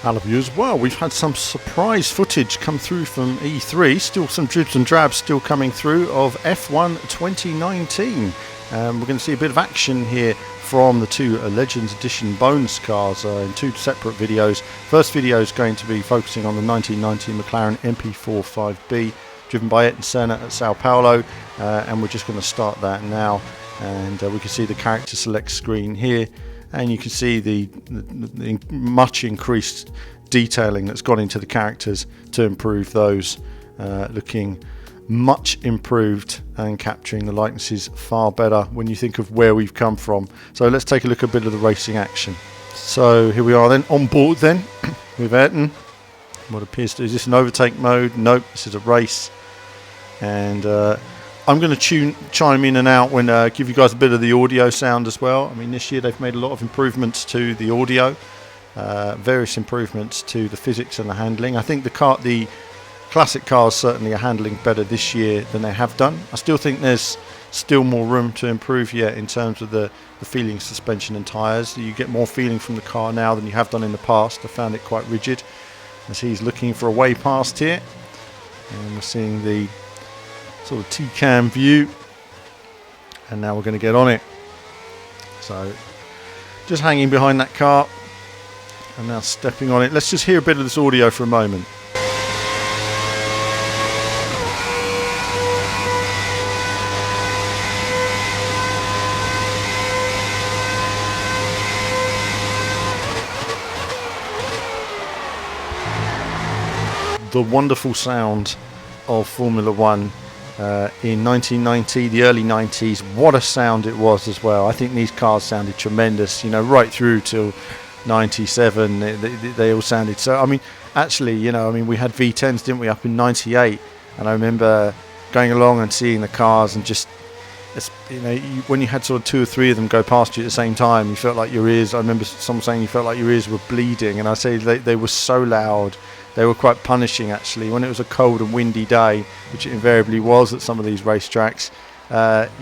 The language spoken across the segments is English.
Hello viewers. Well, we've had some surprise footage come through from E3, still some dribs and drabs still coming through of F1 2019. We're going to see a bit of action here from the two Legends Edition bonus cars in two separate videos. First video is going to be focusing on the 1990 McLaren MP4 5B, driven by Ayrton Senna at Sao Paulo, and we're just going to start that now. And we can see the character select screen here, and you can see the much increased detailing that's gone into the characters to improve those, looking much improved and capturing the likenesses far better when you think of where we've come from. So let's take a look at a bit of the racing action. So here we are then on board then with Ayrton. What appears to, is this an overtake mode? Nope, this is a race. And I'm going to chime in and out when give you guys a bit of the audio sound as well. I mean, this year they've made a lot of improvements to the audio, various improvements to the physics and the handling. I think the classic cars certainly are handling better this year than they have done. I still think there's still more room to improve yet in terms of the feeling, suspension and tyres. You get more feeling from the car now than you have done in the past. I found it quite rigid as he's looking for a way past here. And we're seeing the sort of T-cam view, and now we're going to get on it. So just hanging behind that car and now stepping on it. Let's just hear a bit of this audio for a moment. The wonderful sound of Formula One in 1990, the early 90s. What a sound it was as well. I think these cars sounded tremendous, you know, right through till 97. They all sounded so. I mean, actually, you know, I mean, we had V10s, didn't we, up in 98? And I remember going along and seeing the cars and just, you know, when you had sort of two or three of them go past you at the same time, you felt like your ears, I remember someone saying you felt like your ears were bleeding. And I say they were so loud. They were quite punishing, actually. When it was a cold and windy day, which it invariably was at some of these racetracks,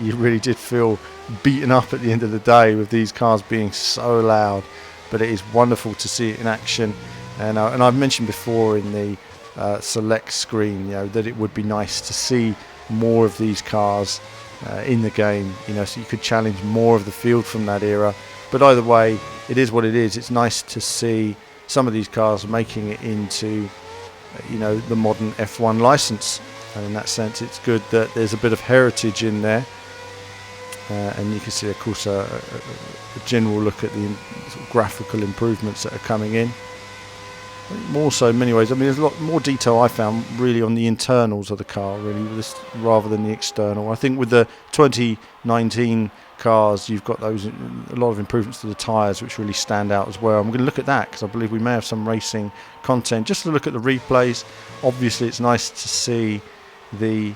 you really did feel beaten up at the end of the day with these cars being so loud. But it is wonderful to see it in action. And I've mentioned before in the select screen, you know, that it would be nice to see more of these cars in the game, you know, so you could challenge more of the field from that era. But either way, it is what it is. It's nice to see some of these cars making it into, you know, the modern F1 license. And in that sense, it's good that there's a bit of heritage in there. And you can see, of course, a general look at the sort of graphical improvements that are coming in. More so in many ways. I mean, there's a lot more detail I found really on the internals of the car, really, rather than the external. I think with the 2019 cars, you've got those, a lot of improvements to the tyres which really stand out as well. I'm going to look at that because I believe we may have some racing content. Just to look at the replays, obviously it's nice to see the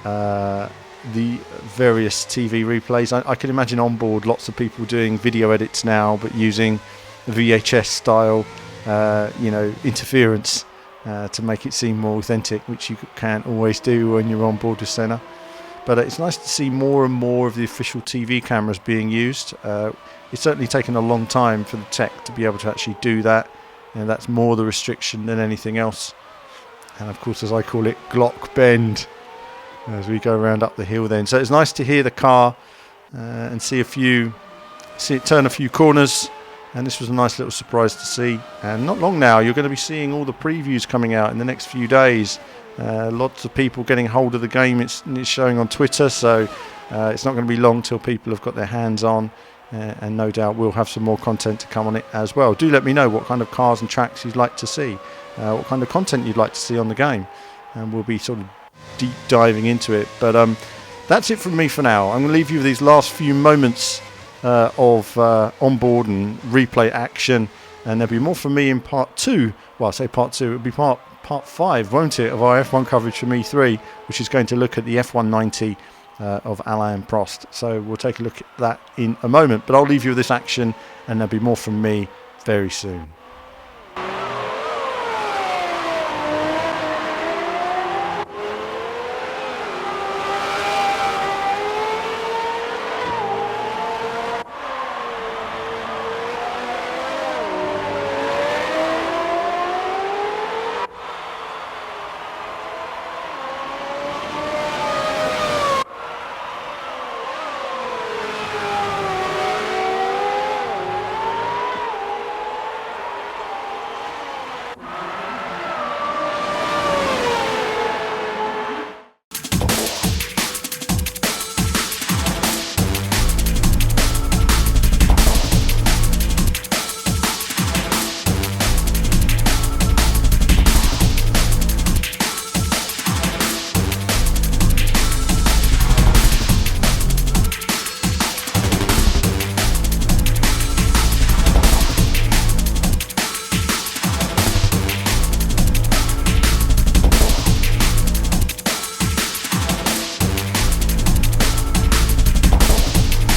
various TV replays. I can imagine on board lots of people doing video edits now, but using VHS style you know, interference to make it seem more authentic, which you can't always do when you're on board with Senna. But it's nice to see more and more of the official TV cameras being used. It's certainly taken a long time for the tech to be able to actually do that, and that's more the restriction than anything else. And of course, as I call it, Glock bend, as we go around up the hill then. So it's nice to hear the car and see it turn a few corners. And this was a nice little surprise to see. And not long now, you're going to be seeing all the previews coming out in the next few days. Lots of people getting hold of the game. It's showing on Twitter, so it's not going to be long till people have got their hands on. And no doubt we'll have some more content to come on it as well. Do let me know what kind of cars and tracks you'd like to see, what kind of content you'd like to see on the game. And we'll be sort of deep diving into it. But that's it from me for now. I'm going to leave you with these last few moments of onboard and replay action, and there'll be more from me in part 2. Well, I say part 2, it'll be part 5, won't it, of our F1 coverage from E3, which is going to look at the F1 90 of Alain Prost. So we'll take a look at that in a moment, but I'll leave you with this action, and there'll be more from me very soon.